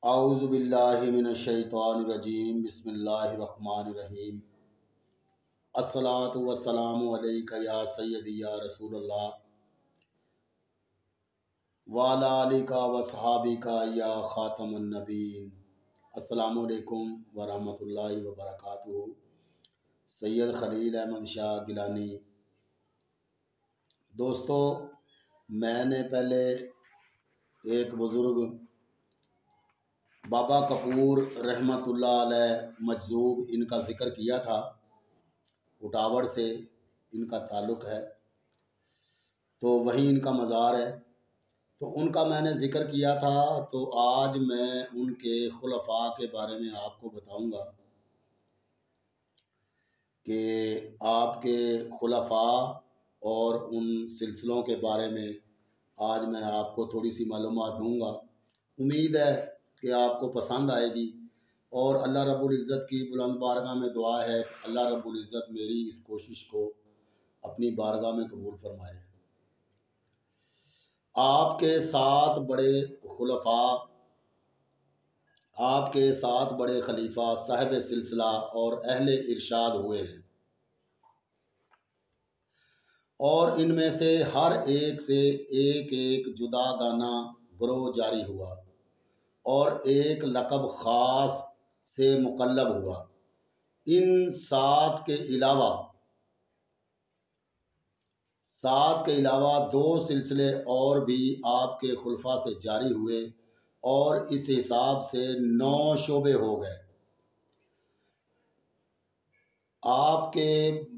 आऊज़ु बिल्लाहि मिनश शैतानिर रजीम बिस्मिल्लाहिर रहमानिर रहीम। अस्सलातु वस्सलामु अलैका या सय्यदी या रसूलल्लाह व अला आलिका व सहाबिका या खातमुन नबीन। अस्सलामु अलैकुम व रहमतुल्लाहि व बरकातुहू। सैयद खलील अहमद शाह गिलानी। दोस्तों, मैंने पहले एक बुज़ुर्ग बाबा कपूर रहमतुल्लाह अलैह मजज़ूब, इनका ज़िक्र किया था। उटावड़ से इनका ताल्लुक़ है, तो वहीं इनका मज़ार है, तो उनका मैंने ज़िक्र किया था। तो आज मैं उनके खुलफ़ा के बारे में आपको बताऊंगा कि आपके खुलफ़ा और उन सिलसिलों के बारे में आज मैं आपको थोड़ी सी मालूमात दूंगा। उम्मीद है कि आपको पसंद आएगी और अल्लाह रब्बुल इज़्ज़त की बुलंद बारगाह में दुआ है कि अल्लाह रब्बुल इज़्ज़त मेरी इस कोशिश को अपनी बारगाह में कबूल फरमाए। आपके सात बड़े खुलफा, आपके सात बड़े खलीफा साहिब सिलसिला और अहले इरशाद हुए हैं, और इनमें से हर एक से एक एक जुदा गाना ग्रोह जारी हुआ और एक लक़ब ख़ास से मुकल्लब हुआ। इन सात के अलावा दो सिलसिले और भी आपके खुलफा से जारी हुए और इस हिसाब से 9 शोबे हो गए। आपके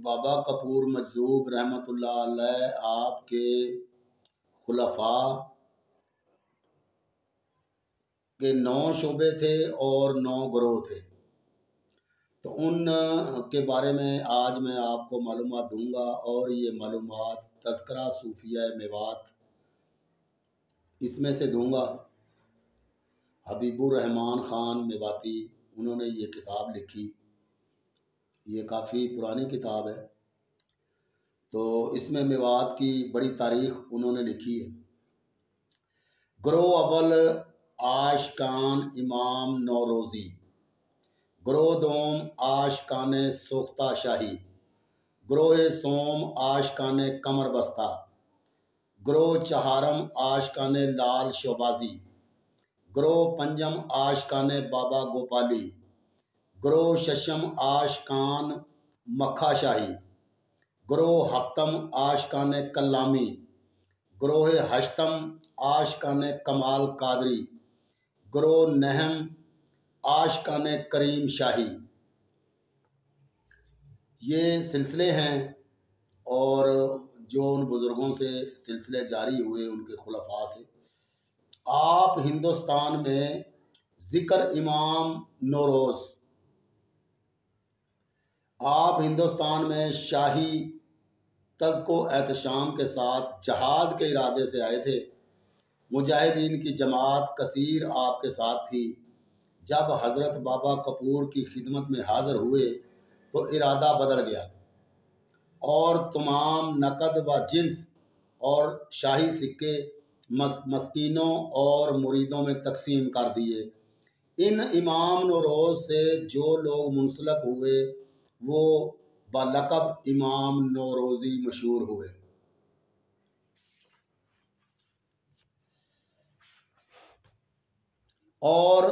बाबा कपूर मजज़ूब रहमतुल्लाह अलैह, आपके खुलफा के 9 शोबे थे और 9 ग्रोह थे। तो उन के बारे में आज मैं आपको मालूमात दूंगा, और ये मालूमात तज़किरा सूफिया मेवात इसमें से दूंगा। हबीबुर रहमान ख़ान मेवाती, उन्होंने ये किताब लिखी, ये काफ़ी पुरानी किताब है। तो इसमें मेवात की बड़ी तारीख़ उन्होंने लिखी है। ग्रोह अव्वल आशिकान इमाम नौरोज़ी, ग्रोह दोम आशिकान सोख्ता शाही, ग्रोह सोम आशिकान कमर बस्ता, ग्रोह चहारम आशिकान लाल शोबाजी, ग्रोह पंजम आशिकान बाबा गोपाली, ग्रोह शशम आशिकान मक्खा शाही, ग्रोह हफ्तम आशिकान कल्लामी, ग्रोह हश्तम आशिकान कमाल कादरी, ग्रोह नहम आशिकान करीम शाही। ये सिलसिले हैं, और जो उन बुज़ुर्गों से सिलसिले जारी हुए उनके खुलफा से। आप हिंदुस्तान में ज़िक्र इमाम नौरोज़, आप हिंदुस्तान में शाही तज़्को एहतशाम के साथ जहाद के इरादे से आए थे। मुजाहिदीन की जमात कसीर आपके साथ थी। जब हज़रत बाबा कपूर की खिदमत में हाज़िर हुए तो इरादा बदल गया और तमाम नकद व जिन्स और शाही सिक्के मस्कीनों और मुरीदों में तकसीम कर दिए। इन इमाम नौरोज़ से जो लोग मुंसलक हुए वो बलक़ब इमाम नौरोज़ी मशहूर हुए। और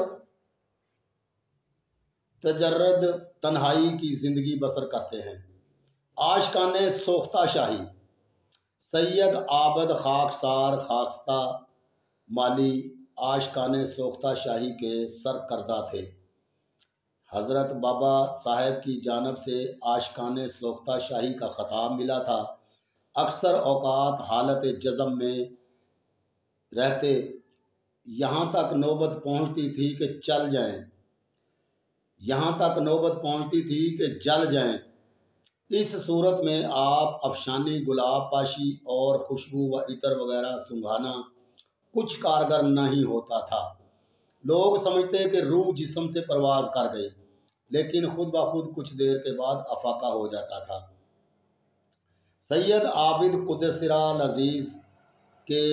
तजर्रद तन्हाई की ज़िंदगी बसर करते हैं। आशिकान सोख्ता शाही, सैयद आबद खाकसार खाकस्ता माली आशिकान सोख्ता शाही के सरकर्दा थे। हज़रत बाबा साहब की जानब से आशिकान सोख्ता शाही का ख़ताब मिला था। अक्सर औक़ात हालत जज़म में रहते, यहाँ तक नौबत पहुँचती थी कि चल जाएं, यहाँ तक नौबत पहुँचती थी कि जल जाएं। इस सूरत में आप अफशानी, गुलाब पाशी और खुशबू व इतर वगैरह सुंघाना कुछ कारगर नहीं होता था। लोग समझते कि रूह जिस्म से परवाज़ कर गई, लेकिन खुद ब खुद कुछ देर के बाद अफाका हो जाता था। सैयद आबिद कुद्दसिरा अज़ीज़ के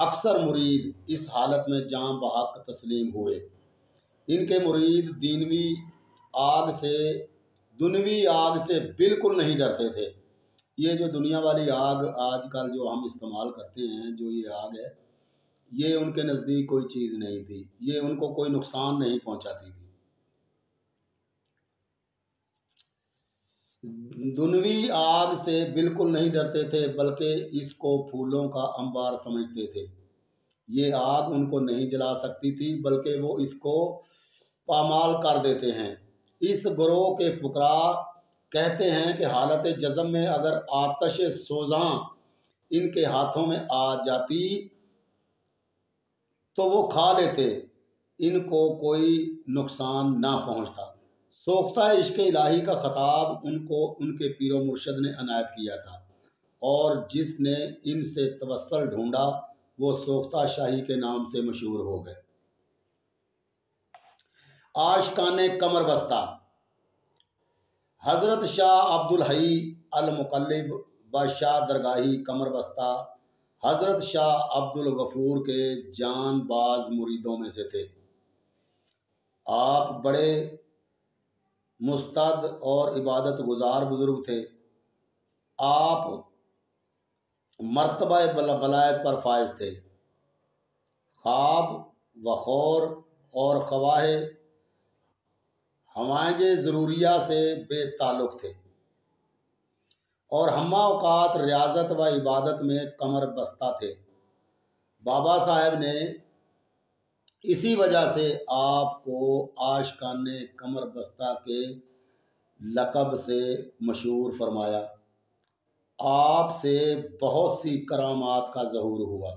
अक्सर मुरीद इस हालत में जान बहक तस्लीम हुए। इनके मुरीद दुनवी आग से बिल्कुल नहीं डरते थे। ये जो दुनिया वाली आग आजकल जो हम इस्तेमाल करते हैं, जो ये आग है, ये उनके नज़दीक कोई चीज़ नहीं थी, ये उनको कोई नुकसान नहीं पहुंचाती थी। दुनवी आग से बिल्कुल नहीं डरते थे, बल्कि इसको फूलों का अंबार समझते थे। ये आग उनको नहीं जला सकती थी, बल्कि वो इसको पामाल कर देते हैं। इस ग्रोह के फुकरा कहते हैं कि हालत जज़म में अगर आतश सोज़ां इनके हाथों में आ जाती तो वो खा लेते, इनको कोई नुकसान ना पहुंचता। सोख्ता इश्क इलाही का खताब उनको उनके पीरो मुर्शद ने अनायत किया था, और जिसने इनसे तवस्सल ढूंढा वो सोख्ता शाही के नाम से मशहूर हो गए। आशिकाने कमर बस्ता। हज़रत शाह अब्दुल हई अल मुक़ल्लिब बादशाह दरगाही कमर बस्ता हज़रत शाह अब्दुल गफूर के जानबाज मुरीदों में से थे। आप बड़े मुस्तद और इबादत गुजार बुजुर्ग थे। आप मर्तबा बलायत पर फायज थे। ख्वाब वखौर और ख्वाहे हवाइज ज़रूरिया से बेताल्लुक़ थे, और हम्मा औकात रियाजत व इबादत में कमर बस्ता थे। बाबा साहब ने इसी वजह से आपको आशिकाने कमर बस्ता के लक़ब से मशहूर फरमाया। आपसे बहुत सी करामात का ज़हूर हुआ।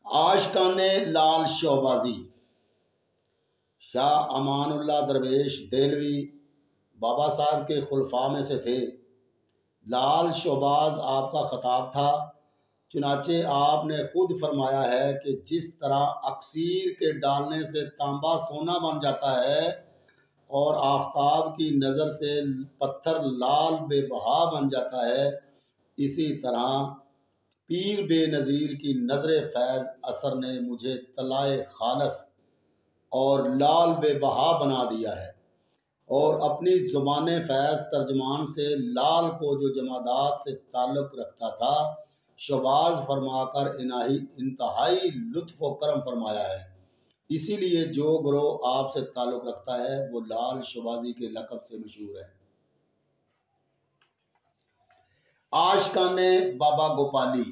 आशिकाने लाल शोबाजी। शाह अमानुल्लाह दरवेश देलवी बाबा साहब के खुलफा में से थे। लाल शोबाज आपका खताब था। चुनाचे आपने खुद फरमाया है कि जिस तरह अक्सीर के डालने से तांबा सोना बन जाता है और आफताब की नज़र से पत्थर लाल बेबहा बन जाता है, इसी तरह पीर बेनज़ीर की नज़र फैज़ असर ने मुझे तलाए खालस और लाल बेबहा बना दिया है। और अपनी ज़ुबान फैज़ तर्जमान से लाल को जो जमादात से ताल्लुक़ रखता था, शोबाज फरमाकर इंतहाई लुत्फ़ व करम फरमाया है। इसीलिए जो ग्रोह आपसे ताल्लुक़ रखता है वो लाल शोबाजी के लक़ब से मशहूर है। आशिकाने बाबा गोपाली।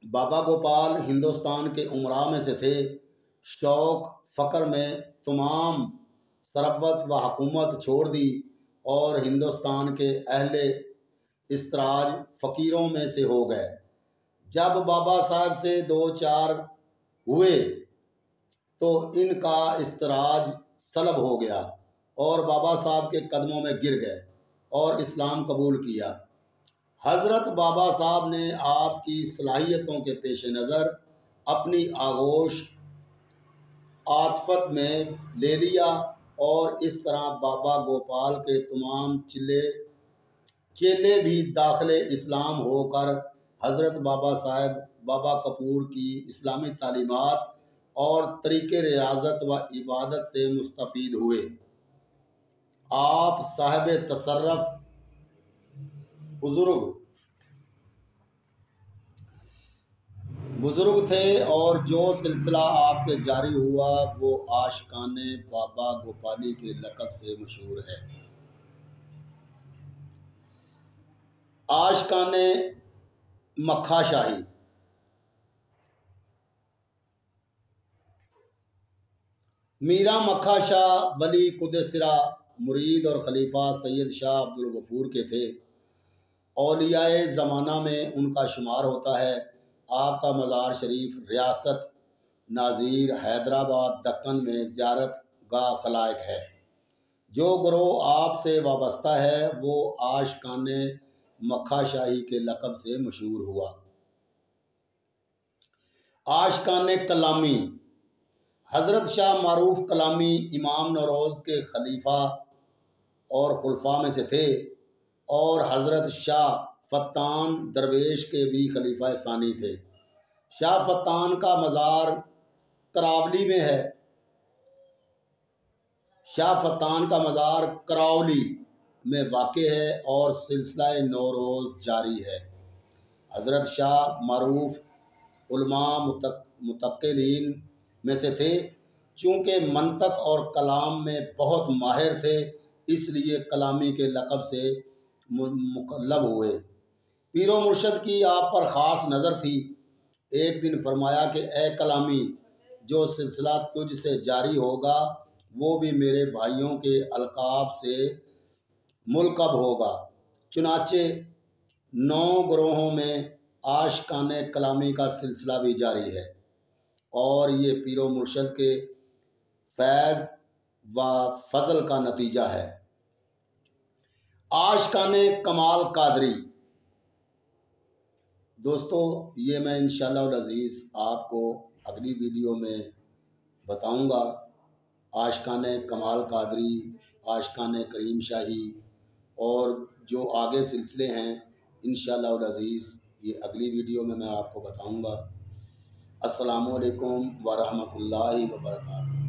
बाबा गोपाल हिंदुस्तान के उमरा में से थे। शौक़ फ़क्र में तमाम सरवत व हुकूमत छोड़ दी और हिंदुस्तान के अहले इस्तराज फ़कीरों में से हो गए। जब बाबा साहब से दो चार हुए तो इनका इस्तराज सलब हो गया और बाबा साहब के कदमों में गिर गए और इस्लाम कबूल किया। हज़रत बाबा साहब ने आपकी सलाहियतों के पेश नज़र अपनी आगोश आतफत में ले लिया, और इस तरह बाबा गोपाल के तमाम चेले भी दाखिले इस्लाम होकर हज़रत बाबा साहब बाबा कपूर की इस्लामी तालीमात और तरीक़े रियाज़त व इबादत से मुस्तफ़ीद हुए। आप साहिब तसर्रफ़ बुज़ुर्ग थे, और जो सिलसिला आपसे जारी हुआ वो आशिकाने बाबा गोपाली के लक़ब से मशहूर है। आशिकाने मक्खा शाही। मीरा मक्खा शाह वली कुदसिरा मुरीद और खलीफा सैयद शाह अब्दुल गफूर के थे। औलियाए ज़माना में उनका शुमार होता है। आपका मज़ार शरीफ रियासत नाज़ीर हैदराबाद दक्कन में ज़ियारत गाह खलाइक है। जो ग्रोह आपसे वाबस्ता है वो आशिकाने मक्खा शाही के लक़ब से मशहूर हुआ। आशिकाने कलामी। हज़रत शाह मारूफ कलामी इमाम नौरोज़ के खलीफा और खुलफा में से थे, और हज़रत शाह फत्तान दरवेश के भी खलीफा सानी थे। शाह फतान का मज़ार करावली में है। शाह फतान का मज़ार करावली में वाक़े है और सिलसिला नौरोज़ जारी है। हज़रत शाह मरूफ उलमा मुतक्किलीन में से थे। चूँकि मंतक और कलाम में बहुत माहिर थे, इसलिए कलामी के लक़ब से मुकल्लब हुए। पीरो मुर्शद की आप पर ख़ास नज़र थी। एक दिन फरमाया कि ए कलामी, जो सिलसिला तुझ से जारी होगा वो भी मेरे भाइयों के अलकाब से मुलक़ब होगा। चुनाचे 9 ग्रोहों में आशिकाने कलामी का सिलसिला भी जारी है और ये पीरो मुर्शद के फैज़ व फजल का नतीजा है। आशिकाने कमाल कादरी। दोस्तों, ये मैं इंशाअल्लाह अज़ीज़ आपको अगली वीडियो में बताऊंगा। आशिकाने कमाल कादरी, आशिकाने करीम शाही और जो आगे सिलसिले हैं इंशाअल्लाह अज़ीज़ ये अगली वीडियो में मैं आपको बताऊंगा। अस्सलामु अलैकुम व रहमतुल्लाहि व बरकातुहू।